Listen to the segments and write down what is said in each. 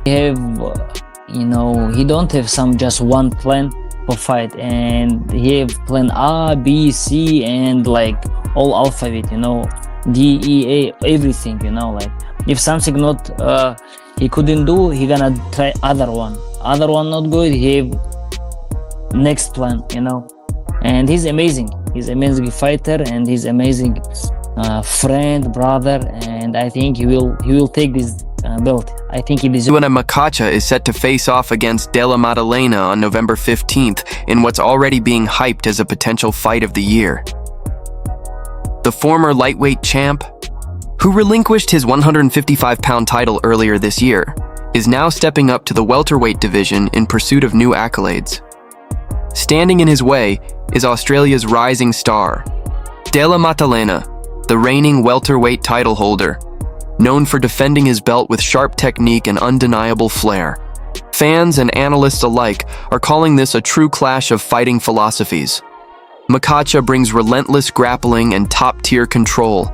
He have, he don't have some just one plan for fight, and he have plan A, B, C, and like all alphabet, D, E, A, everything, like if something not he couldn't do, he gonna try other one not good, he have next plan, and he's amazing fighter, and he's amazing friend, brother, and I think he will take this belt. I think he deserves. Umar Makhachev is set to face off against Della Maddalena on November 15th in what's already being hyped as a potential fight of the year. The former lightweight champ, who relinquished his 155-pound title earlier this year, is now stepping up to the welterweight division in pursuit of new accolades. Standing in his way is Australia's rising star, Della Maddalena, the reigning welterweight title holder, known for defending his belt with sharp technique and undeniable flair. Fans and analysts alike are calling this a true clash of fighting philosophies. Makhachev brings relentless grappling and top-tier control,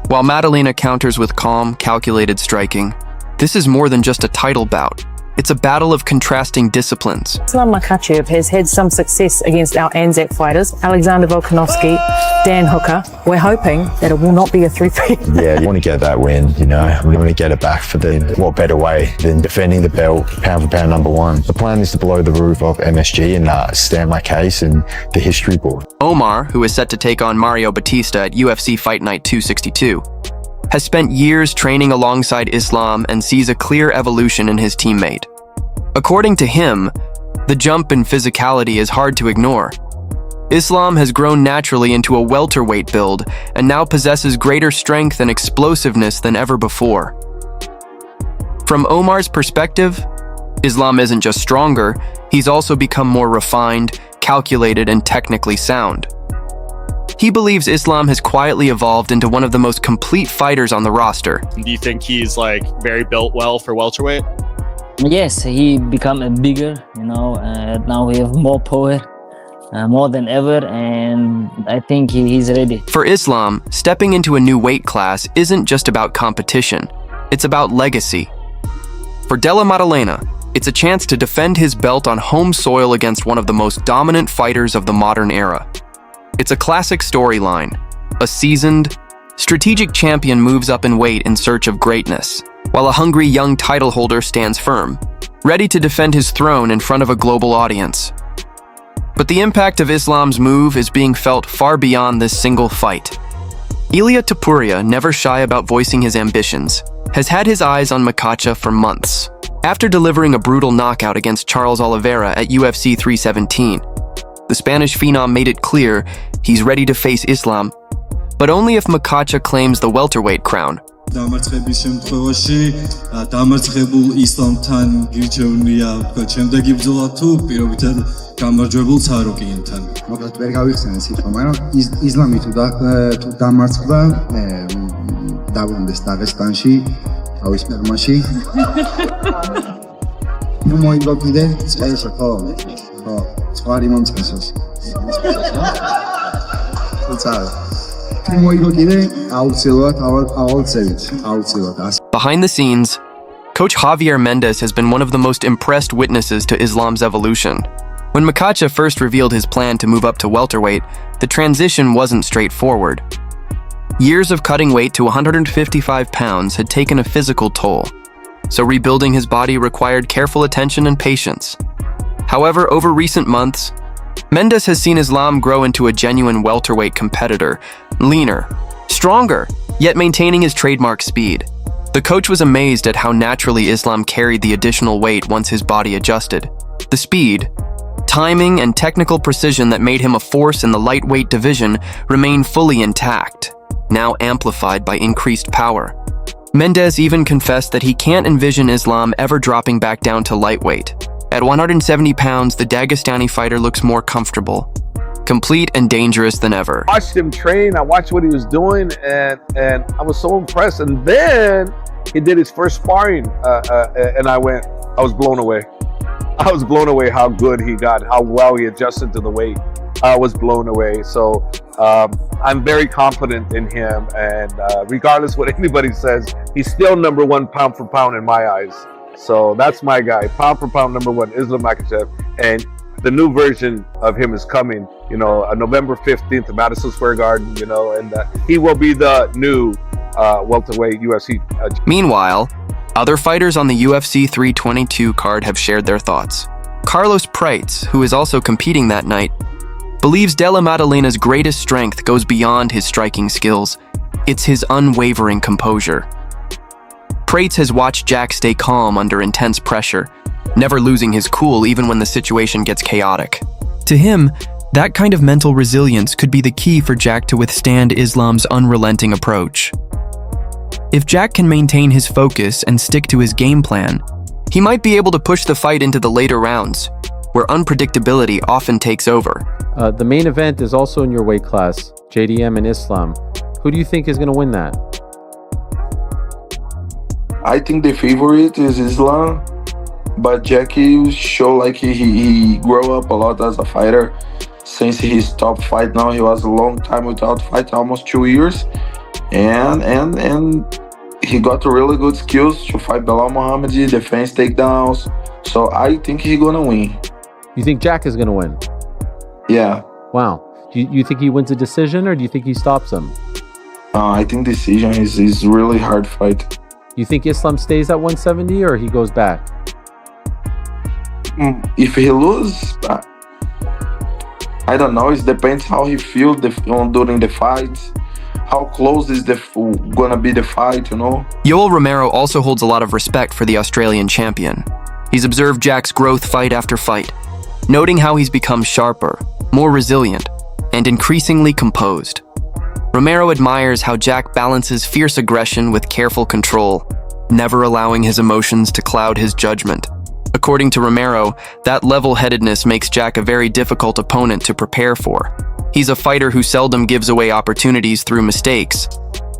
while Maddalena counters with calm, calculated striking. This is more than just a title bout. It's a battle of contrasting disciplines. Islam Makhachev has had some success against our Anzac fighters, Alexander Volkanovski, Dan Hooker. We're hoping that it will not be a three-peat. Yeah, you want to get that win, We want to get it back for what better way than defending the belt, pound for pound #1. The plan is to blow the roof off MSG and stand my case in the history book. Omar, who is set to take on Mario Batista at UFC Fight Night 262, has spent years training alongside Islam and sees a clear evolution in his teammate. According to him, the jump in physicality is hard to ignore. Islam has grown naturally into a welterweight build and now possesses greater strength and explosiveness than ever before. From Omar's perspective, Islam isn't just stronger, he's also become more refined, calculated, and technically sound. He believes Islam has quietly evolved into one of the most complete fighters on the roster. Do you think he's very built well for welterweight? Yes, he become a bigger, now we have more power, more than ever, and I think he's ready. For Islam, stepping into a new weight class isn't just about competition, it's about legacy. For Della Maddalena, it's a chance to defend his belt on home soil against one of the most dominant fighters of the modern era. It's a classic storyline. A seasoned, strategic champion moves up in weight in search of greatness, while a hungry young title holder stands firm, ready to defend his throne in front of a global audience. But the impact of Islam's move is being felt far beyond this single fight. Ilia Topuria, never shy about voicing his ambitions, has had his eyes on Makhachev for months. After delivering a brutal knockout against Charles Oliveira at UFC 317, the Spanish phenom made it clear he's ready to face Islam, but only if Makhachev claims the welterweight crown. დამარცხების შემთხვევაში დამარცხებულ ისლამთან გირჩევნია შემდეგი ბრძოლა თუ პირობითად გამარჯვებულ ცაროკიენთან. მოკლედ ვერ გავიხსენე სიტყვა, მაგრამ ისლამი თუ დამარცხდა დაბრუნდეს დაღესტანში, თავის ფერმაში. ნუ მოიგო კიდე წესო, ხო? ხო, სხვა მომწესოს. Behind the scenes, Coach Javier Mendez has been one of the most impressed witnesses to Islam's evolution. When Makhachev first revealed his plan to move up to welterweight, the transition wasn't straightforward. Years of cutting weight to 155 pounds had taken a physical toll, so rebuilding his body required careful attention and patience. However, over recent months, Mendez has seen Islam grow into a genuine welterweight competitor, leaner, stronger, yet maintaining his trademark speed. The coach was amazed at how naturally Islam carried the additional weight once his body adjusted. The speed, timing, and technical precision that made him a force in the lightweight division remain fully intact, now amplified by increased power. Mendez even confessed that he can't envision Islam ever dropping back down to lightweight. At 170 pounds, the Dagestani fighter looks more comfortable, complete and dangerous than ever. I watched him train, I watched what he was doing, and I was so impressed. And then he did his first sparring, and I was blown away. I was blown away how good he got, how well he adjusted to the weight. I was blown away. So I'm very confident in him, and regardless what anybody says, he's still #1 pound for pound in my eyes. So that's my guy, pound for pound #1, Islam Makhachev. And the new version of him is coming, November 15th at Madison Square Garden, and he will be the new welterweight UFC. Meanwhile, other fighters on the UFC 322 card have shared their thoughts. Carlos Prates, who is also competing that night, believes Della Madalena's greatest strength goes beyond his striking skills. It's his unwavering composure. Prates has watched Jack stay calm under intense pressure, never losing his cool even when the situation gets chaotic. To him, that kind of mental resilience could be the key for Jack to withstand Islam's unrelenting approach. If Jack can maintain his focus and stick to his game plan, he might be able to push the fight into the later rounds, where unpredictability often takes over. The main event is also in your weight class, JDM and Islam. Who do you think is going to win that? I think the favorite is Islam, but Jackie show like he grew up a lot as a fighter. Since he stopped fight now, he was a long time without fight, almost 2 years, and he got really good skills to fight Belal Muhammad, defense takedowns. So I think he's gonna win. You think Jack is going to win? Yeah. Wow. Do you think he wins a decision, or do you think he stops him? I think decision is really hard fight. You think Islam stays at 170 or he goes back? If he loses, I don't know. It depends how he feels during the fight. How close is gonna be the fight, Yoel Romero also holds a lot of respect for the Australian champion. He's observed Jack's growth fight after fight, noting how he's become sharper, more resilient, and increasingly composed. Romero admires how Jack balances fierce aggression with careful control, never allowing his emotions to cloud his judgment. According to Romero, that level-headedness makes Jack a very difficult opponent to prepare for. He's a fighter who seldom gives away opportunities through mistakes.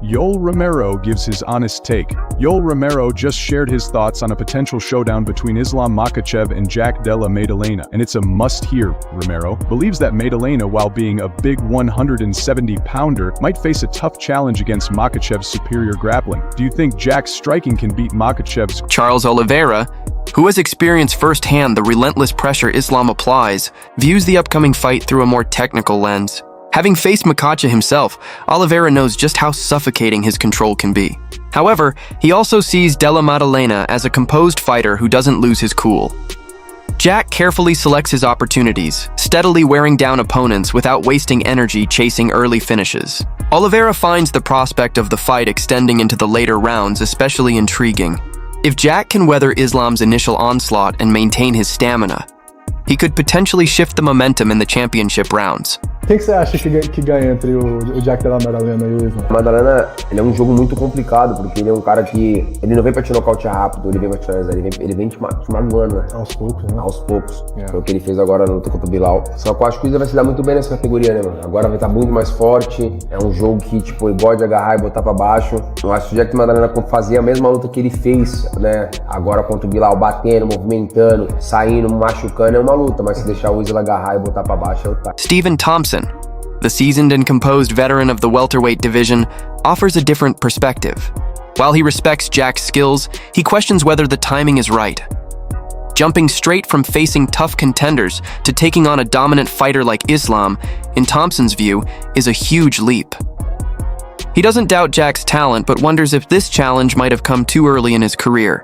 Yoel Romero gives his honest take. Yoel Romero just shared his thoughts on a potential showdown between Islam Makhachev and Jack Della Madalena, and it's a must-hear. Romero believes that Madalena, while being a big 170-pounder, might face a tough challenge against Makhachev's superior grappling. Do you think Jack's striking can beat Makhachev's? Charles Oliveira, who has experienced firsthand the relentless pressure Islam applies, views the upcoming fight through a more technical lens. Having faced Makhachev himself, Oliveira knows just how suffocating his control can be. However, he also sees Della Madalena as a composed fighter who doesn't lose his cool. Jack carefully selects his opportunities, steadily wearing down opponents without wasting energy chasing early finishes. Oliveira finds the prospect of the fight extending into the later rounds especially intriguing. If Jack can weather Islam's initial onslaught and maintain his stamina, he could potentially shift the momentum in the championship rounds. Quem que você acha que ganha entre o Jack Della Madalena e o Islam? Madalena, ele é um jogo muito complicado, porque ele é um cara que ele não vem pra te nocautear rápido, ele vem pra te finalizar, ele vem te magoando, né? Aos poucos, né? Aos poucos. Yeah. Foi o que ele fez agora na luta contra o Bilal. Só que eu acho que o Islam vai se dar muito bem nessa categoria, né, mano? Agora vai estar muito mais forte, é um jogo que, tipo, ele gosta de agarrar e botar pra baixo. Eu acho que o Jack Madalena fazia a mesma luta que ele fez, né? Agora contra o Bilal, batendo, movimentando, saindo, machucando, é uma luta, mas se deixar o Islam agarrar e botar pra baixo, é outra. Stephen Thompson, the seasoned and composed veteran of the welterweight division, offers a different perspective. While he respects Jack's skills, he questions whether the timing is right. Jumping straight from facing tough contenders to taking on a dominant fighter like Islam, in Thompson's view, is a huge leap. He doesn't doubt Jack's talent, but wonders if this challenge might have come too early in his career.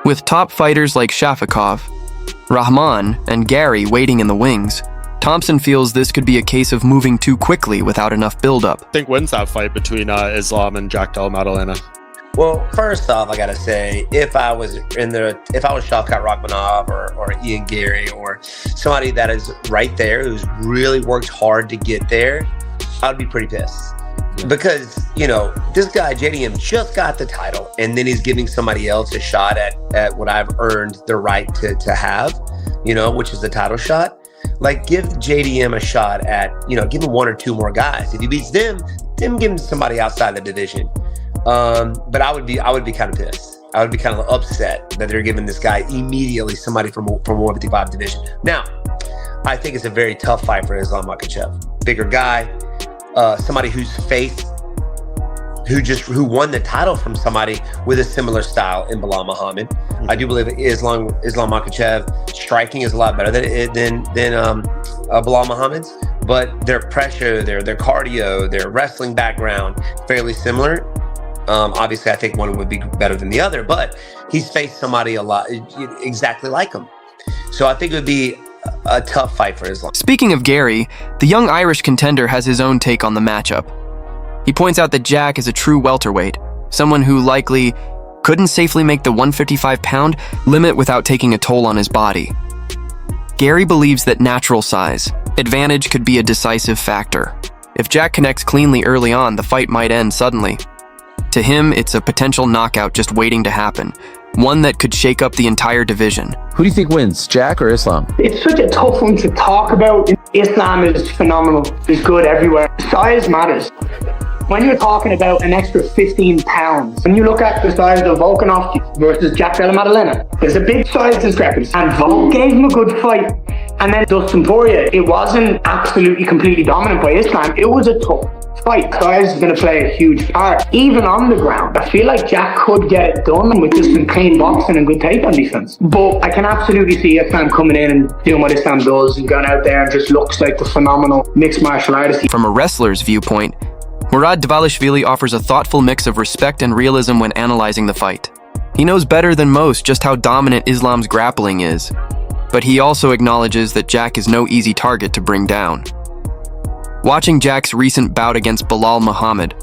With top fighters like Shafikov, Rahman, and Gary waiting in the wings, Thompson feels this could be a case of moving too quickly without enough build-up. I think wins that fight between Islam and Jack Della Madalena. Well, first off, I gotta say, if I was Shavkat Rakhmonov or Ian Gary or somebody that is right there who's really worked hard to get there, I'd be pretty pissed. Because, this guy, JDM, just got the title, and then he's giving somebody else a shot at what I've earned the right to have, which is the title shot. Like, give JDM a shot at, give him one or two more guys. If he beats them give him somebody outside the division. But I would be kind of pissed. I would be kind of upset that they're giving this guy immediately somebody from 155 division. Now, I think it's a very tough fight for Islam Makhachev. Bigger guy, somebody whose faith who won the title from somebody with a similar style in Bilal Muhammad. I do believe Islam Makhachev striking is a lot better than Bilal Muhammad's, but their pressure, their cardio, their wrestling background, fairly similar. Obviously, I think one would be better than the other, but he's faced somebody a lot exactly like him. So I think it would be a tough fight for Islam. Speaking of Gary, the young Irish contender has his own take on the matchup. He points out that Jack is a true welterweight, someone who likely couldn't safely make the 155-pound limit without taking a toll on his body. Gary believes that natural size, advantage could be a decisive factor. If Jack connects cleanly early on, the fight might end suddenly. To him, it's a potential knockout just waiting to happen, one that could shake up the entire division. Who do you think wins, Jack or Islam? It's such a tough one to talk about. Islam is phenomenal. He's good everywhere. Size matters. When you're talking about an extra 15 pounds, when you look at the size of Volkanovski versus Jack Della Maddalena, there's a big size discrepancy. And Volk gave him a good fight. And then Dustin Poirier, it wasn't absolutely completely dominant by Islam. It was a tough fight. Size is going to play a huge part. Even on the ground, I feel like Jack could get it done with just some clean boxing and good takedown defense. But I can absolutely see Islam coming in and doing what Islam does and going out there and just looks like the phenomenal mixed martial artist. From a wrestler's viewpoint, Murad Dvalishvili offers a thoughtful mix of respect and realism when analyzing the fight. He knows better than most just how dominant Islam's grappling is, but he also acknowledges that Jack is no easy target to bring down. Watching Jack's recent bout against Bilal Muhammad,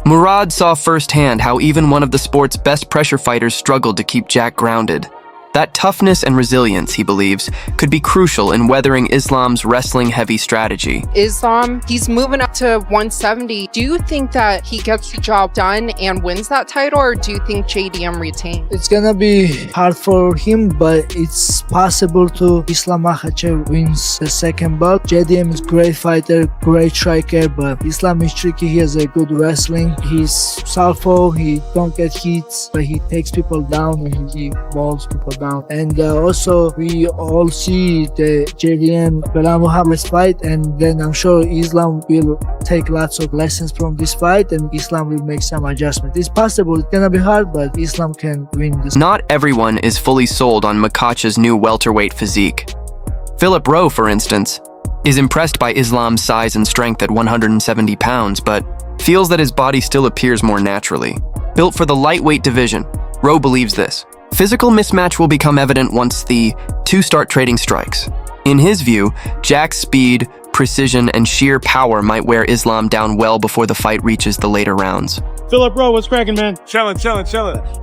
Murad saw firsthand how even one of the sport's best pressure fighters struggled to keep Jack grounded. That toughness and resilience, he believes, could be crucial in weathering Islam's wrestling-heavy strategy. Islam, he's moving up to 170. Do you think that he gets the job done and wins that title, or do you think JDM retains? It's gonna be hard for him, but it's possible to Islam Makhachev wins the second bout. JDM is great fighter, great striker, but Islam is tricky. He has a good wrestling. He's southpaw, he don't get hits, but he takes people down and he balls people down. And also we all see the JDM Bilal Muhammad's fight, and then I'm sure Islam will take lots of lessons from this fight and Islam will make some adjustment. It's possible, it's gonna be hard, but Islam can win this. Not everyone is fully sold on Makhachev's new welterweight physique. Philip Rowe, for instance, is impressed by Islam's size and strength at 170 pounds, but feels that his body still appears more naturally. Built for the lightweight division, Rowe believes this. Physical mismatch will become evident once the two start trading strikes. In his view, Jack's speed, precision, and sheer power might wear Islam down well before the fight reaches the later rounds. Philip Rowe, what's cracking, man? Chilling.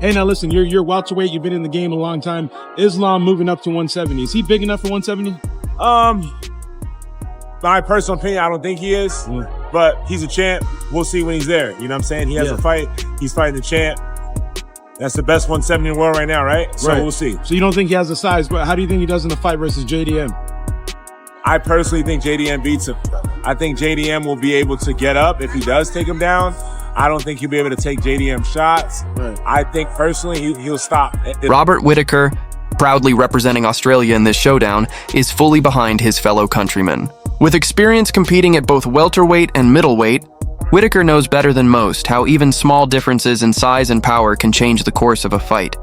Hey, now listen, you're welterweight, you've been in the game a long time. Islam moving up to 170. Is he big enough for 170? My personal opinion, I don't think he is, but he's a champ. We'll see when he's there. You know what I'm saying? He has a fight. He's fighting the champ. That's the best 170 in the world right now, right? So we'll see. So you don't think he has the size, but how do you think he does in the fight versus JDM? I personally think JDM beats him. I think JDM will be able to get up if he does take him down. I don't think he'll be able to take JDM shots. I think personally he'll stop. Robert Whittaker, proudly representing Australia in this showdown, is fully behind his fellow countrymen. With experience competing at both welterweight and middleweight, Whittaker knows better than most how even small differences in size and power can change the course of a fight.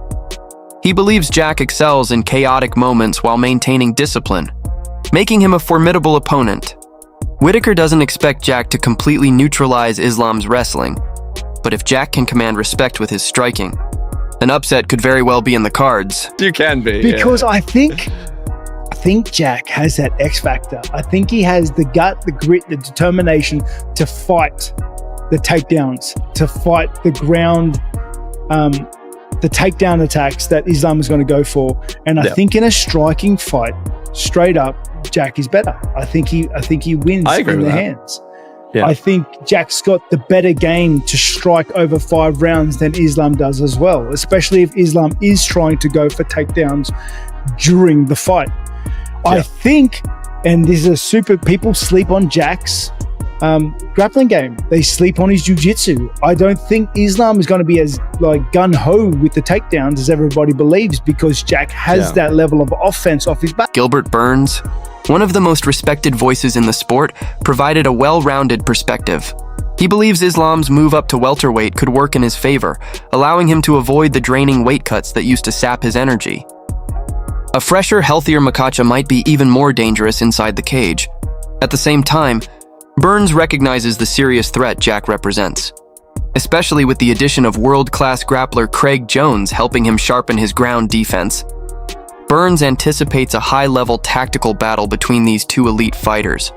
He believes Jack excels in chaotic moments while maintaining discipline, making him a formidable opponent. Whittaker doesn't expect Jack to completely neutralize Islam's wrestling, but if Jack can command respect with his striking, an upset could very well be in the cards. You can be. Because I think Jack has that X factor. I think he has the gut, the grit, the determination to fight the takedowns, to fight the ground, the takedown attacks that Islam is going to go for. And I think in a striking fight, straight up, Jack is better. I think he wins in the hands. Yeah. I think Jack's got the better game to strike over 5 rounds than Islam does as well, especially if Islam is trying to go for takedowns during the fight. I think, and this is people sleep on Jack's grappling game. They sleep on his jiu-jitsu. I don't think Islam is going to be as gun-ho with the takedowns as everybody believes, because Jack has that level of offense off his back. Gilbert Burns, one of the most respected voices in the sport, provided a well-rounded perspective. He believes Islam's move up to welterweight could work in his favor, allowing him to avoid the draining weight cuts that used to sap his energy. A fresher, healthier Makhachev might be even more dangerous inside the cage. At the same time, Burns recognizes the serious threat Jack represents, especially with the addition of world-class grappler Craig Jones helping him sharpen his ground defense. Burns anticipates a high-level tactical battle between these two elite fighters,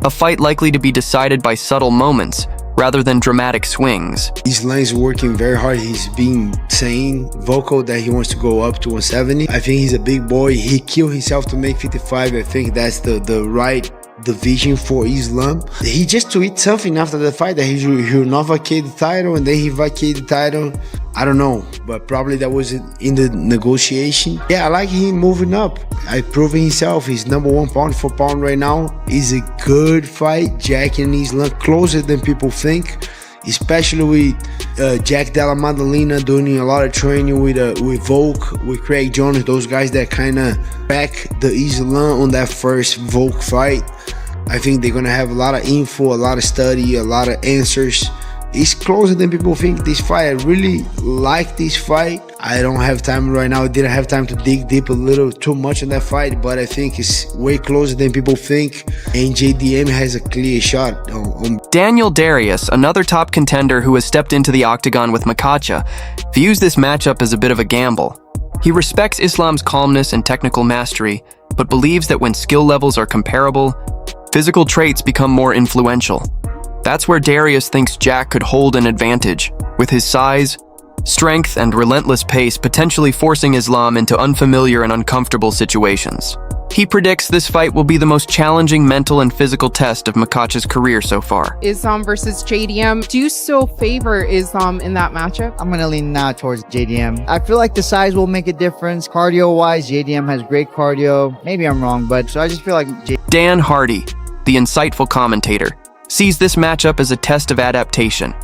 a fight likely to be decided by subtle moments rather than dramatic swings. Islam is working very hard. He's been saying vocal that he wants to go up to 170. I think he's a big boy. He killed himself to make 55. I think that's the right division for Islam. He just tweeted something after the fight that he'll not vacate the title, and then he vacated the title. I don't know, but probably that was in the negotiation. Yeah, I like him moving up. I proven himself. He's #1 pound for pound right now. It's a good fight. Jack and Islam closer than people think, especially with Jack Della Maddalena doing a lot of training with Volk, with Craig Jones, those guys that kind of back the Islam on that first Volk fight. I think they're gonna have a lot of info, a lot of study, a lot of answers. It's closer than people think, this fight. I really like this fight. I don't have time right now. I didn't have time to dig deep a little too much in that fight, but I think it's way closer than people think, and JDM has a clear shot on. Daniel Darius, another top contender who has stepped into the octagon with Makhachev, views this matchup as a bit of a gamble. He respects Islam's calmness and technical mastery, but believes that when skill levels are comparable, physical traits become more influential. That's where Darius thinks Jack could hold an advantage, with his size, strength, and relentless pace potentially forcing Islam into unfamiliar and uncomfortable situations. He predicts this fight will be the most challenging mental and physical test of Makhachev's career so far. Islam versus JDM. Do you still favor Islam in that matchup? I'm going to lean now towards JDM. I feel like the size will make a difference. Cardio-wise, JDM has great cardio. Maybe I'm wrong, but so I just feel like Dan Hardy, the insightful commentator, sees this matchup as a test of adaptation.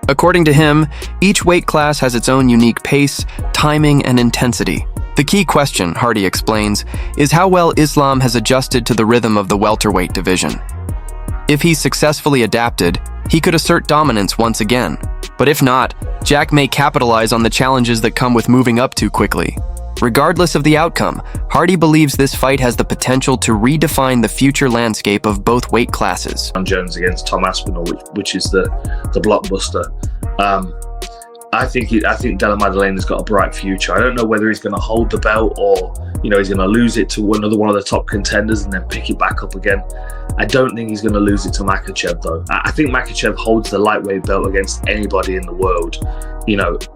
According to him, each weight class has its own unique pace, timing, and intensity. The key question, Hardy explains, is how well Islam has adjusted to the rhythm of the welterweight division. If he's successfully adapted, he could assert dominance once again. But if not, Jack may capitalize on the challenges that come with moving up too quickly. Regardless of the outcome, Hardy believes this fight has the potential to redefine the future landscape of both weight classes. Jones against Tom Aspinall, which is the blockbuster. I think Della Maddalena's got a bright future. I don't know whether he's going to hold the belt or he's going to lose it to another one of the top contenders and then pick it back up again. I don't think he's going to lose it to Makhachev though. I think Makhachev holds the lightweight belt against anybody in the world,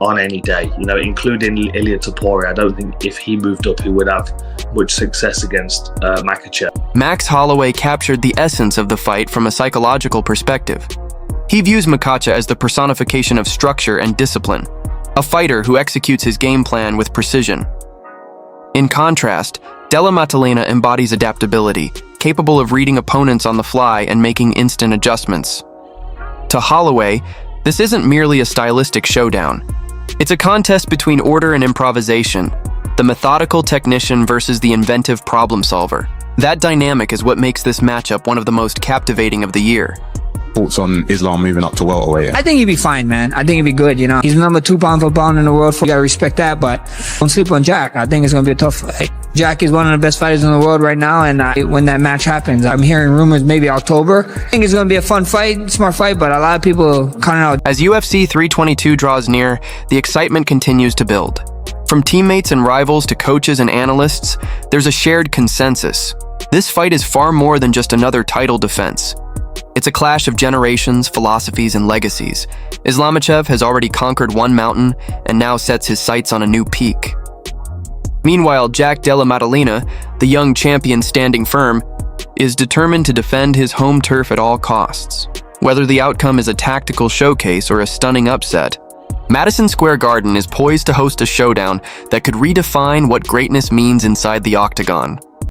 on any day, including Ilia Topuria. I don't think if he moved up, he would have much success against Makhachev. Max Holloway captured the essence of the fight from a psychological perspective. He views Makhachev as the personification of structure and discipline, a fighter who executes his game plan with precision. In contrast, Della Maddalena embodies adaptability, capable of reading opponents on the fly and making instant adjustments. To Holloway, this isn't merely a stylistic showdown. It's a contest between order and improvisation, the methodical technician versus the inventive problem solver. That dynamic is what makes this matchup one of the most captivating of the year. Thoughts on Islam moving up to welterweight? I think he'd be fine, man. I think he'd be good, He's #2 pound for pound in the world. You gotta respect that, but don't sleep on Jack. I think it's gonna be a tough fight. Jack is one of the best fighters in the world right now, and when that match happens, I'm hearing rumors maybe October. I think it's gonna be a fun fight, smart fight, but a lot of people counting out. As UFC 322 draws near, the excitement continues to build. From teammates and rivals to coaches and analysts, there's a shared consensus. This fight is far more than just another title defense. It's a clash of generations, philosophies, and legacies. Islam Makhachev has already conquered one mountain and now sets his sights on a new peak. Meanwhile, Jack Della Maddalena, the young champion standing firm, is determined to defend his home turf at all costs. Whether the outcome is a tactical showcase or a stunning upset, Madison Square Garden is poised to host a showdown that could redefine what greatness means inside the octagon.